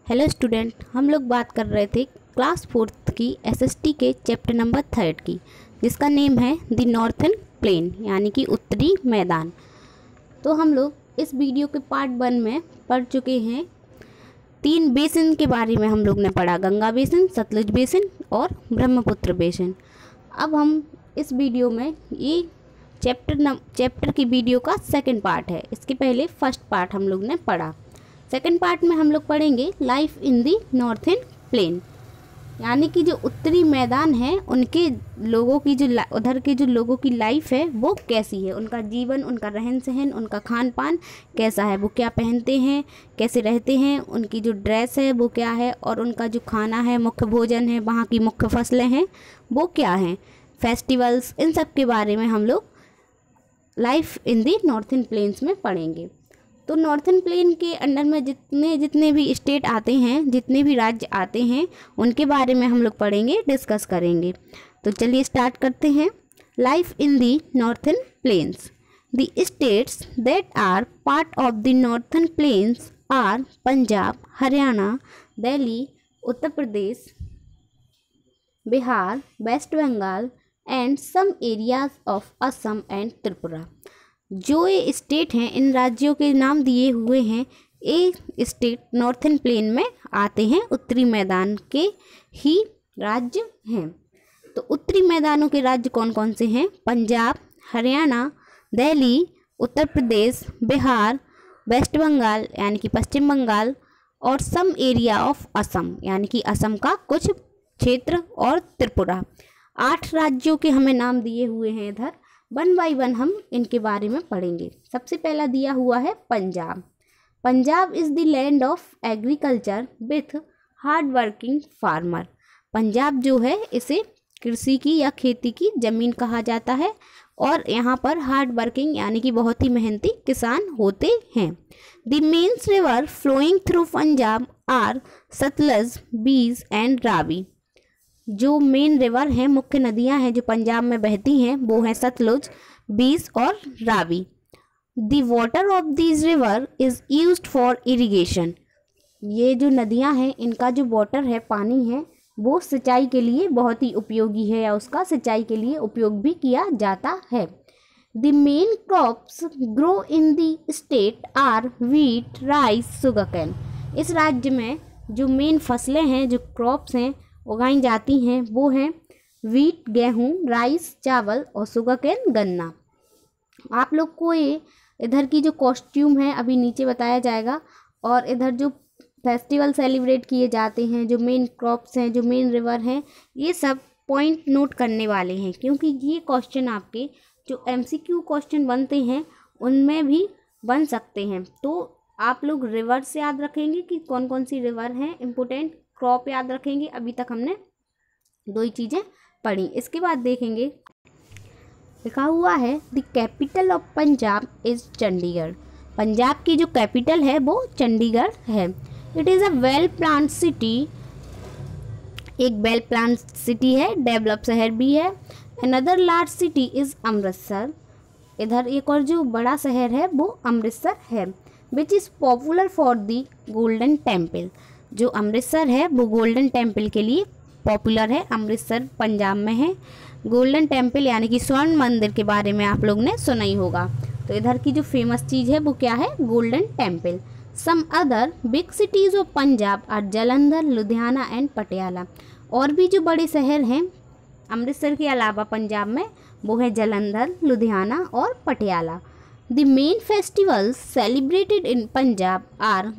Hello student, हम लोग बात कर रहे थे क्लास 4th की एसएसटी के चैप्टर नंबर 3 की, जिसका नेम है द नॉर्थन प्लेन यानी कि उत्तरी मैदान। तो हम लोग इस वीडियो के पार्ट 1 में पढ़ चुके हैं। 3 बेसिन के बारे में हम लोग ने पढ़ा, गंगा बेसिन, सतलुज बेसिन और ब्रह्मपुत्र बेसिन। अब हम इस वीडियो में ये चैप्टर की वीडियो का सेकंड पार्ट है। इसके पहले फर्स्ट पार्ट हम लोग ने पढ़ा। सेकंड पार्ट में हम लोग पढ़ेंगे life in the northern plain, यानी कि जो उत्तरी मैदान है उनके लोगों की उधर के जो लोगों की लाइफ है वो कैसी है, उनका जीवन, उनका रहन सहन, उनका खान पान कैसा है, वो क्या पहनते हैं, कैसे रहते हैं, उनकी जो ड्रेस है वो क्या है, और उनका जो खाना है, मुख्य भोजन है, वहाँ की मुख्य फसलें हैं वो क्या हैं, फेस्टिवल्स, इन सब के बारे में हम लोग life in the northern plains में पढ़ेंगे। तो नॉर्थन प्लेन के अंडर में जितने भी स्टेट आते हैं, जितने भी राज्य आते हैं, उनके बारे में हम लोग पढ़ेंगे, डिस्कस करेंगे। तो चलिए स्टार्ट करते हैं। Life in the northern plains. The states that are part of the northern plains are Punjab, Haryana, Delhi, Uttar Pradesh, Bihar, West Bengal and some areas of Assam and Tripura. जो ये स्टेट हैं, इन राज्यों के नाम दिए हुए हैं, ये स्टेट नॉर्थन प्लेन में आते हैं, उत्तरी मैदान के ही राज्य हैं। तो उत्तरी मैदानों के राज्य कौन कौन से हैं? पंजाब, हरियाणा, दिल्ली, उत्तर प्रदेश, बिहार, वेस्ट बंगाल यानी कि पश्चिम बंगाल और सम एरिया ऑफ असम यानी कि असम का कुछ क्षेत्र और त्रिपुरा। 8 राज्यों के हमें नाम दिए हुए हैं। इधर 1 बाय 1 हम इनके बारे में पढ़ेंगे। सबसे पहला दिया हुआ है Punjab. Punjab is the land of agriculture with hard working farmer. Punjab जो है इसे कृषि की या खेती की ज़मीन कहा जाता है और यहाँ पर हार्ड वर्किंग यानी कि बहुत ही मेहनती किसान होते हैं। The mains river flowing through Punjab are Sutlej, Beas and Ravi. जो मेन रिवर हैं, मुख्य नदियां हैं जो पंजाब में बहती हैं, वो हैं सतलुज, बीस और Ravi. The water of this river is used for irrigation. ये जो नदियां हैं, इनका जो वाटर है, पानी है, वो सिंचाई के लिए बहुत ही उपयोगी है या उसका सिंचाई के लिए उपयोग भी किया जाता है। The main crops grow in the state are wheat, rice, sugarcane. इस राज्य में जो मेन फसलें हैं, जो क्रॉप्स हैं उगाई जाती हैं, वो हैं वीट गेहूँ, राइस चावल और शुगरकेन गन्ना। आप लोग को ये इधर की जो कॉस्ट्यूम है अभी नीचे बताया जाएगा, और इधर जो फेस्टिवल सेलिब्रेट किए जाते हैं, जो मेन क्रॉप्स हैं, जो मेन रिवर हैं, ये सब पॉइंट नोट करने वाले हैं, क्योंकि ये क्वेश्चन आपके जो MCQ क्वेश्चन बनते हैं उनमें भी बन सकते हैं। तो आप लोग रिवर से याद रखेंगे कि कौन कौन सी रिवर हैं इम्पोर्टेंट, क्रॉप याद रखेंगे। अभी तक हमने 2 ही चीज़ें पढ़ी। इसके बाद देखेंगे, लिखा हुआ है the capital of Punjab is Chandigarh. Punjab की जो कैपिटल है वो चंडीगढ़ है। It is a well plan city, एक वेल प्लान सिटी है, डेवलप शहर भी है। Another large city is Amritsar. इधर एक और जो बड़ा शहर है वो अमृतसर है। Which is popular for the golden temple. जो अमृतसर है वो गोल्डन टेम्पल के लिए पॉपुलर है। अमृतसर पंजाब में है। गोल्डन टेम्पल यानी कि स्वर्ण मंदिर के बारे में आप लोग ने सुना ही होगा। तो इधर की जो फेमस चीज़ है वो क्या है? Golden Temple. Some other big cities of Punjab are Jalandhar, Ludhiana and Patiala. और भी जो बड़े शहर हैं अमृतसर के अलावा पंजाब में, वो है जालंधर, लुधियाना और Patiala. The main festivals celebrated in Punjab are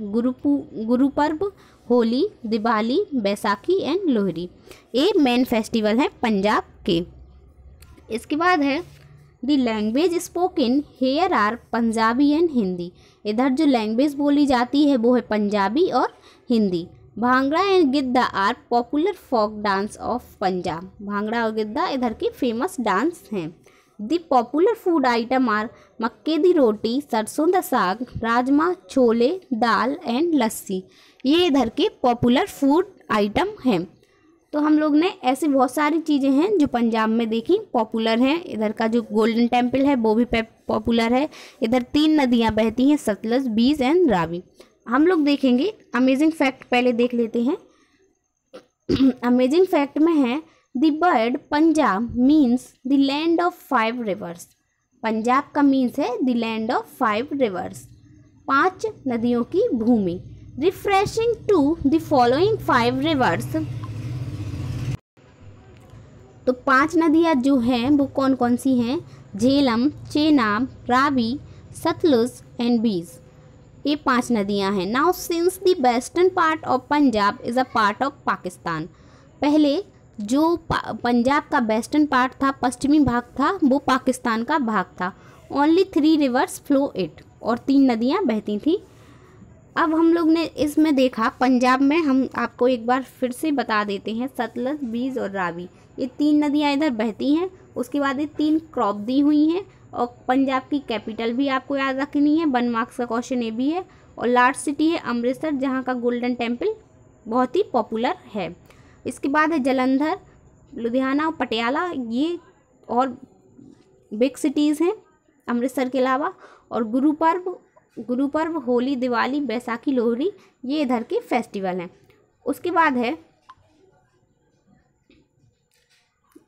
Guru Parv, Holi, Diwali, Baisakhi and Lohri. ये मेन फेस्टिवल हैं पंजाब के। इसके बाद है the language spoken here are Punjabi and Hindi. इधर जो लैंग्वेज बोली जाती है वो है पंजाबी और Hindi. Bhangra and giddha are popular folk dance of Punjab. Bhangra और गिद्दा इधर के फेमस डांस हैं। The popular food item are makke di roti, sarson da saag, rajma, chole, dal and lassi. ये इधर के पॉपुलर फूड आइटम हैं। तो हम लोग ने ऐसे बहुत सारी चीज़ें हैं जो पंजाब में देखी, पॉपुलर हैं। इधर का जो गोल्डन टेम्पल है वो भी पॉपुलर है। इधर 3 नदियाँ बहती हैं, सतलज, बीज एंड रावी। हम लोग देखेंगे अमेजिंग फैक्ट, पहले देख लेते हैं। अमेजिंग फैक्ट में है the word Punjab means the land of 5 reverse. Punjab का मीन्स है द लैंड ऑफ 5 रिवर्स, 5 नदियों की भूमि। Refreshing to the following 5 rivers, तो 5 नदियाँ जो हैं वो कौन कौन सी हैं? झेलम, चेनाब, रावी, सतलुज एंड बीज, ये 5 नदियाँ हैं। Now since the western part of Punjab is a part of Pakistan, पहले जो पंजाब का वेस्टर्न पार्ट था, पश्चिमी भाग था, वो पाकिस्तान का भाग था। ओनली 3 रिवर्स फ्लो इट, और 3 नदियाँ बहती थी। अब हम लोग ने इसमें देखा पंजाब में, हम आपको एक बार फिर से बता देते हैं, सतलज, बीज और रावी, ये 3 नदियाँ इधर बहती हैं। उसके बाद ये 3 क्रॉप दी हुई हैं, और पंजाब की कैपिटल भी आपको याद रखनी है, 1 मार्क्स का क्वेश्चन ये भी है। और लार्ज सिटी है अमृतसर, जहाँ का गोल्डन टेम्पल बहुत ही पॉपुलर है। इसके बाद है जलंधर, लुधियाना और पटियाला, ये और बिग सिटीज़ हैं अमृतसर के अलावा। और गुरुपर्व, होली, दिवाली, बैसाखी, लोहड़ी, ये इधर के फेस्टिवल हैं। उसके बाद है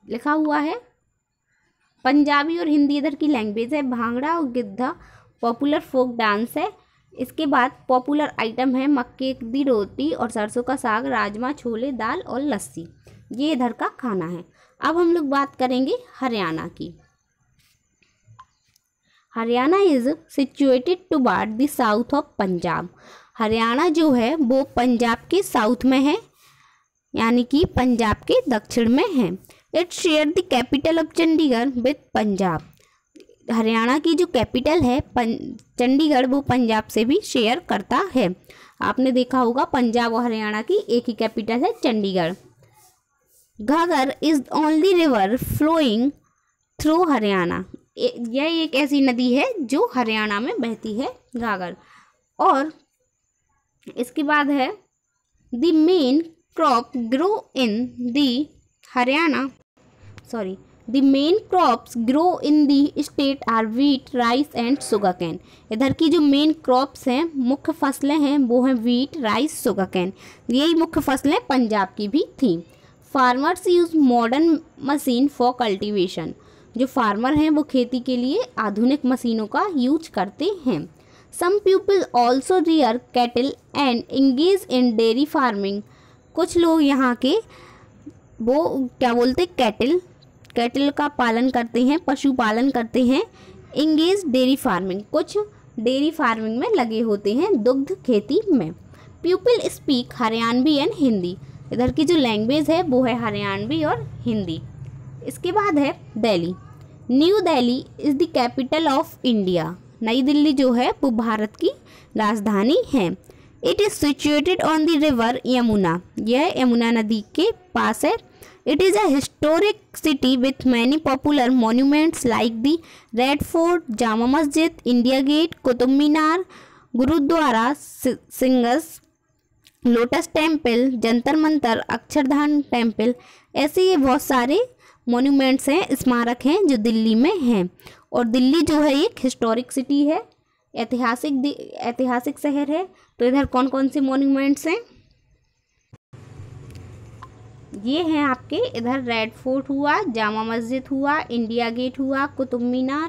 लिखा हुआ है पंजाबी और हिंदी इधर की लैंग्वेज है। भांगड़ा और गिद्धा पॉपुलर फोक डांस है। इसके बाद पॉपुलर आइटम है मक्के की रोटी और सरसों का साग, राजमा, छोले, दाल और लस्सी, ये इधर का खाना है। अब हम लोग बात करेंगे हरियाणा की। Haryana is situated toward the south of Punjab. Haryana जो है वो पंजाब के साउथ में है, यानी कि पंजाब के दक्षिण में है। It share the capital of Chandigarh with Punjab. Haryana की जो कैपिटल है चंडीगढ़, वो पंजाब से भी शेयर करता है। आपने देखा होगा पंजाब और हरियाणा की एक ही कैपिटल है, Chandigarh. Ghaggar is only river flowing through Haryana, यह एक ऐसी नदी है जो हरियाणा में बहती है, घाघर। और इसके बाद है the main crop grow in the Haryana, the main crops grow in the state are wheat, rice and sugarcane। इधर की जो मेन क्रॉप्स हैं, मुख्य फसलें हैं, वो हैं व्हीट, राइस, सुगरकेन, यही मुख्य फसलें पंजाब की भी थी। Farmers use modern machine for cultivation, जो फार्मर हैं वो खेती के लिए आधुनिक मशीनों का यूज करते हैं। Some people also rear cattle and engage in dairy farming, कुछ लोग यहाँ के वो क्या बोलते, कैटल का पालन करते हैं, पशुपालन करते हैं। इंगेज डेयरी फार्मिंग, कुछ डेयरी फार्मिंग में लगे होते हैं, दुग्ध खेती में। People speak Haryanvi and Hindi, इधर की जो लैंग्वेज है वो है हरियाणवी और हिंदी। इसके बाद है Delhi. New Delhi is the capital of India, नई दिल्ली जो है वो भारत की राजधानी है। It is situated on the river Yamuna, यह यमुना नदी के पास है। It is a historic city with many popular monuments like the Red Fort, Jama Masjid, India Gate, Qutub Minar, Gurudwara, Singhs, lotus temple, Jantar Mantar, Akshardham temple, ऐसे ये बहुत सारे मोन्यूमेंट्स हैं, स्मारक हैं जो दिल्ली में हैं। और दिल्ली जो है एक हिस्टोरिक सिटी है, ऐतिहासिक शहर है। तो इधर कौन कौन से मोन्यूमेंट्स हैं? ये हैं आपके इधर रेड फोर्ट हुआ, जामा मस्जिद हुआ, इंडिया गेट हुआ, Qutub Minar,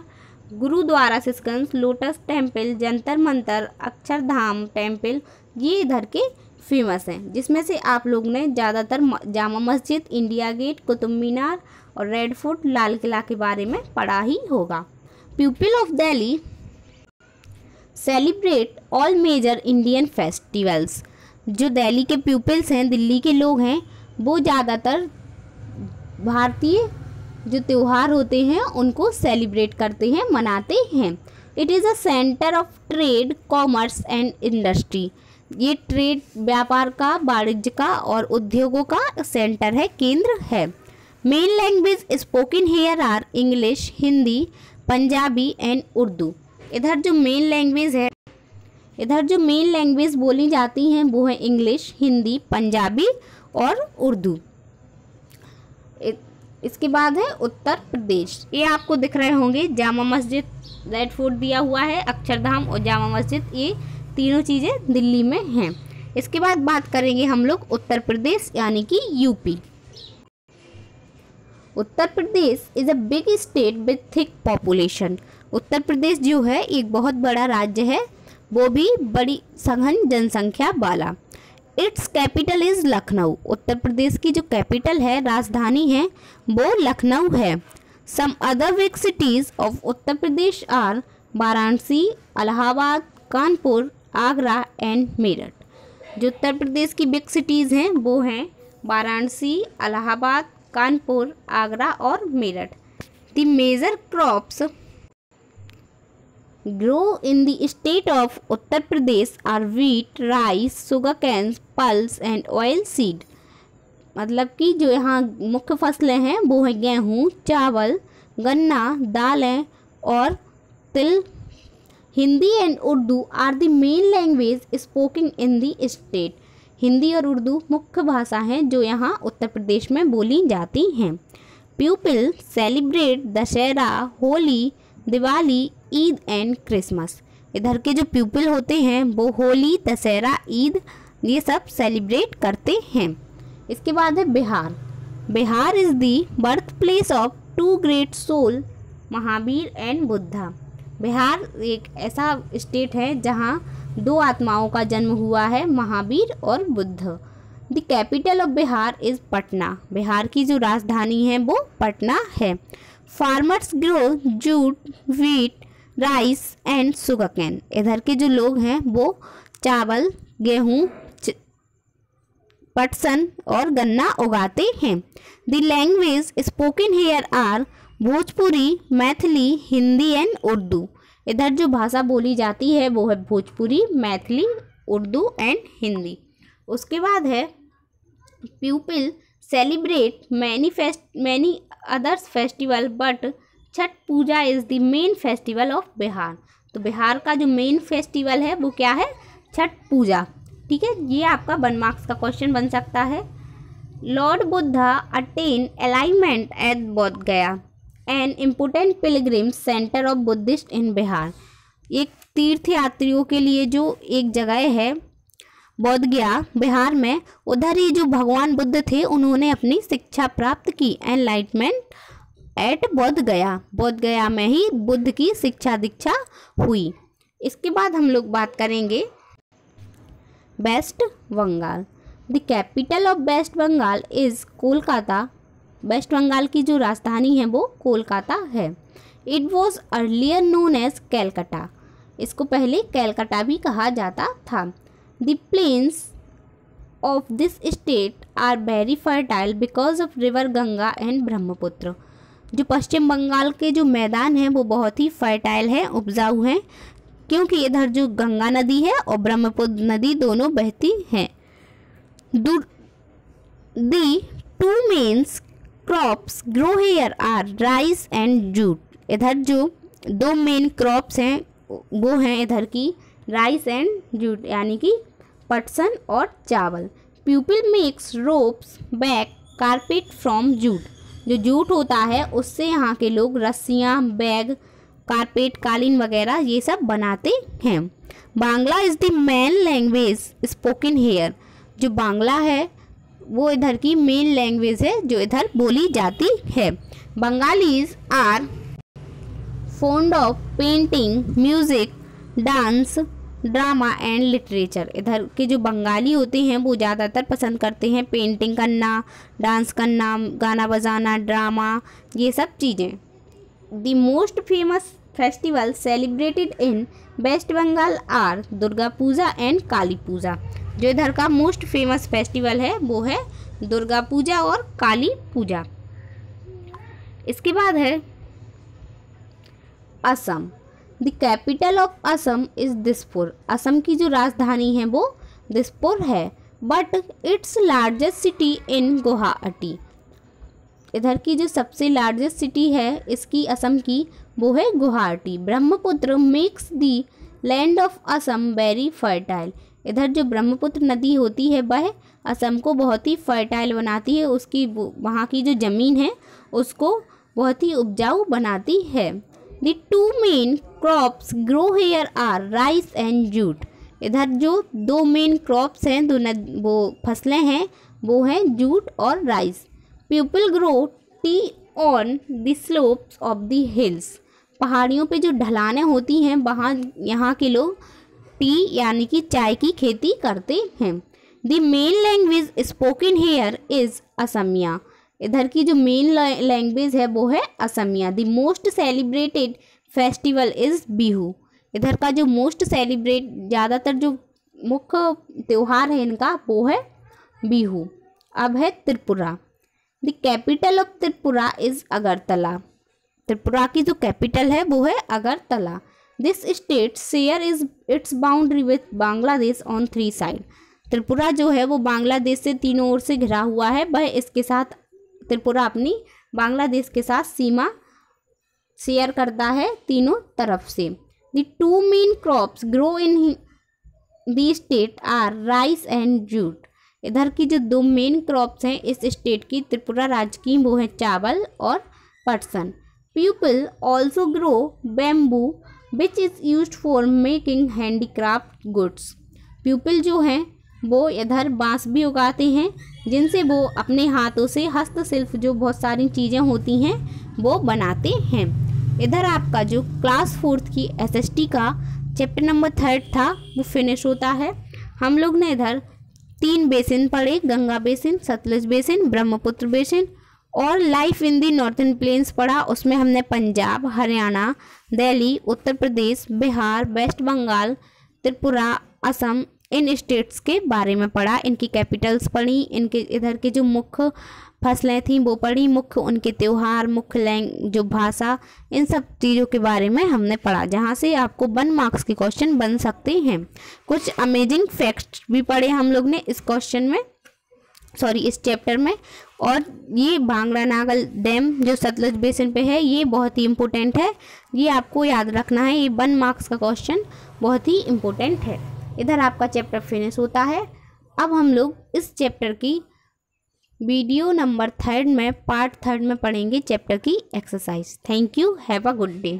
Gurudwara Sisganj, lotus temple, Jantar Mantar, Akshardham temple, ये इधर के फेमस हैं। जिसमें से आप लोग ने ज़्यादातर जामा मस्जिद, इंडिया गेट, कुतुब मीनार और रेड फोर्ट, लाल किला के बारे में पढ़ा ही होगा। People of Delhi celebrate all major Indian festivals, जो दिल्ली के पीपल्स हैं, दिल्ली के लोग हैं, वो ज़्यादातर भारतीय जो त्यौहार होते हैं उनको सेलिब्रेट करते हैं, मनाते हैं। It is a centre of trade, commerce and industry, ये ट्रेड, व्यापार का, वाणिज्य का और उद्योगों का सेंटर है, केंद्र है। Main language spoken here are English, Hindi, Punjabi and Urdu. इधर जो मेन लैंग्वेज बोली जाती हैं वो है इंग्लिश, हिंदी, पंजाबी और उर्दू। इसके बाद है उत्तर प्रदेश। ये आपको दिख रहे होंगे जामा मस्जिद, रेड फोर्ट दिया हुआ है, अक्षरधाम और जामा मस्जिद, ये तीनों चीज़ें दिल्ली में हैं। इसके बाद बात करेंगे हम लोग उत्तर प्रदेश यानी कि UP. Uttar Pradesh is a big state with thick population. Uttar Pradesh जो है एक बहुत बड़ा राज्य है, वो भी बड़ी सघन जनसंख्या वाला। Its capital is Lucknow. Uttar Pradesh की जो कैपिटल है, राजधानी है, वो लखनऊ है। Some other big cities of Uttar Pradesh are Varanasi, Allahabad, Kanpur, Agra and Meerut. जो उत्तर प्रदेश की बिग सिटीज़ हैं वो हैं वाराणसी, इलाहाबाद, कानपुर, आगरा और Meerut. The major crops grow in the state of Uttar Pradesh are wheat, rice, sugar cane, pulse and oil seed. मतलब कि जो यहाँ मुख्य फसलें हैं वो हैं गेहूँ, चावल, गन्ना, दालें और तिल। Hindi and Urdu are the main language spoken in the state. Hindi और उर्दू मुख्य भाषा हैं जो यहाँ उत्तर प्रदेश में बोली जाती हैं। People celebrate Dussehra, Holi, Diwali, Eid and Christmas. इधर के जो पीपल होते हैं वो होली, दशहरा, ईद ये सब सेलिब्रेट करते हैं। इसके बाद है Bihar. Bihar is the birth place of two great soul, Mahavir and Buddha. Bihar एक ऐसा स्टेट है जहाँ दो आत्माओं का जन्म हुआ है, महावीर और Buddha. The capital of Bihar is Patna. Bihar की जो राजधानी है वो पटना है। Farmers grow jute, wheat, rice and sugar cane. इधर के जो लोग हैं वो चावल, गेहूँ, पटसन और गन्ना उगाते हैं। The language spoken here are Bhojpuri, Maithili, Hindi and Urdu. इधर जो भाषा बोली जाती है वो है भोजपुरी, मैथिली, उर्दू एंड हिंदी। उसके बाद है people celebrate many others festival but Chhath Puja is the main festival of Bihar. तो बिहार का जो मेन फेस्टिवल है वो क्या है? छठ पूजा। ठीक है, ये आपका 1 मार्क्स का क्वेश्चन बन सकता है। Lord Buddha attain enlightenment at Bodh Gaya, an important pilgrim centre of Buddhist in Bihar. एक तीर्थ यात्रियों के लिए जो एक जगह है बोध गया बिहार में, उधर ही जो भगवान बुद्ध थे उन्होंने अपनी शिक्षा प्राप्त की। एनलाइटमेंट एट बोध गया, बोध गया में ही बुद्ध की शिक्षा दीक्षा हुई। इसके बाद हम लोग बात करेंगे West Bengal. The capital of West Bengal is Kolkata. West Bengal की जो राजधानी है वो कोलकाता है। It was earlier known as Calcutta. इसको पहले कैलकाटा भी कहा जाता था। The plains of this state are very fertile because of river Ganga and Brahmaputra. जो पश्चिम बंगाल के जो मैदान हैं वो बहुत ही फर्टाइल हैं, उपजाऊ हैं, क्योंकि इधर जो गंगा नदी है और ब्रह्मपुत्र नदी दोनों बहती हैं। The two mains crops grow here are rice and jute. इधर जो 2 मेन क्रॉप्स हैं वो हैं इधर की राइस एंड जूट, यानी कि पटसन और चावल। People makes ropes, bag, carpet from jute. जो जूट होता है उससे यहाँ के लोग रस्सियाँ, बैग, कारपेट, कालीन वगैरह ये सब बनाते हैं। Bangla is the main language spoken here. जो बांग्ला है वो इधर की मेन लैंग्वेज है जो इधर बोली जाती है। Bengalis are fond of painting, music, dance, drama and literature. इधर के जो बंगाली होते हैं वो ज़्यादातर पसंद करते हैं पेंटिंग करना, डांस करना, गाना बजाना, ड्रामा, ये सब चीज़ें। The most famous festival celebrated in West Bengal are Durga Puja and Kali Puja. जो इधर का मोस्ट फेमस फेस्टिवल है वो है दुर्गा पूजा और काली पूजा। इसके बाद है Assam. The capital of Assam is Dispur. Assam की जो राजधानी है वो दिसपुर है, but its largest city in Guwahati. इधर की जो सबसे लार्जेस्ट सिटी है इसकी असम की वो है Guwahati. Brahmaputra makes the land of Assam very fertile. इधर जो ब्रह्मपुत्र नदी होती है वह असम को बहुत ही फर्टाइल बनाती है, उसकी वहाँ की जो ज़मीन है उसको बहुत ही उपजाऊ बनाती है। The 2 main crops grow here are rice and jute. इधर जो दो मेन क्रॉप्स हैं, वो फसलें हैं, वो हैं जूट और rice. People grow T on the slopes of the hills. पहाड़ियों पे जो ढलानें होती हैं वहाँ यहाँ के लोग टी यानी कि चाय की खेती करते हैं। The main language spoken here is Asamiya. इधर की जो मेन लैंग्वेज है वो है Asamiya. The most celebrated festival is Bihu. इधर का जो मोस्ट सेलिब्रेट ज़्यादातर जो मुख्य त्यौहार है इनका वो है बिहू। अब है Tripura. The capital of Tripura is Agartala. Tripura की जो कैपिटल है वो है Agartala. This state share is it's boundary with Bangladesh on 3 side. Tripura जो है वो बांग्लादेश से तीनों ओर से घिरा हुआ है। वह इसके साथ त्रिपुरा अपनी बांग्लादेश के साथ सीमा शेयर करता है तीनों तरफ से। The 2 main crops grow in the state are rice and jute. इधर की जो 2 मेन क्रॉप्स हैं इस स्टेट की, त्रिपुरा राज्य की, वो है चावल और पटसन। People also grow bamboo which is used for making handicraft goods. People जो हैं वो इधर बांस भी उगाते हैं जिनसे वो अपने हाथों से हस्तशिल्प जो बहुत सारी चीज़ें होती हैं वो बनाते हैं। इधर आपका जो क्लास 4th की SST का चैप्टर नंबर 3 था वो फिनिश होता है। हम लोग ने इधर 3 बेसिन पढ़े, Ganga basin, Sutlej basin, Brahmaputra basin और life in the northern plains पढ़ा। उसमें हमने पंजाब, हरियाणा, दिल्ली, उत्तर प्रदेश, बिहार, वेस्ट बंगाल, त्रिपुरा, असम, इन स्टेट्स के बारे में पढ़ा। इनकी कैपिटल्स पढ़ी, इनके इधर के जो मुख्य फसलें थीं वो पढ़ी, मुख्य उनके त्यौहार, मुख्य जो भाषा, इन सब चीज़ों के बारे में हमने पढ़ा, जहाँ से आपको 1 मार्क्स के क्वेश्चन बन सकते हैं। कुछ अमेजिंग फैक्ट्स भी पढ़े हम लोग ने इस क्वेश्चन में, इस चैप्टर में। और ये भांगड़ा नागल डैम जो सतलुज बेसिन पे है ये बहुत ही इम्पोर्टेंट है, ये आपको याद रखना है। ये 1 मार्क्स का क्वेश्चन बहुत ही इम्पोर्टेंट है। इधर आपका चैप्टर फिनिश होता है। अब हम लोग इस चैप्टर की वीडियो नंबर 3 में, पार्ट 3 में पढ़ेंगे चैप्टर की exercise. Thank you, have a good day.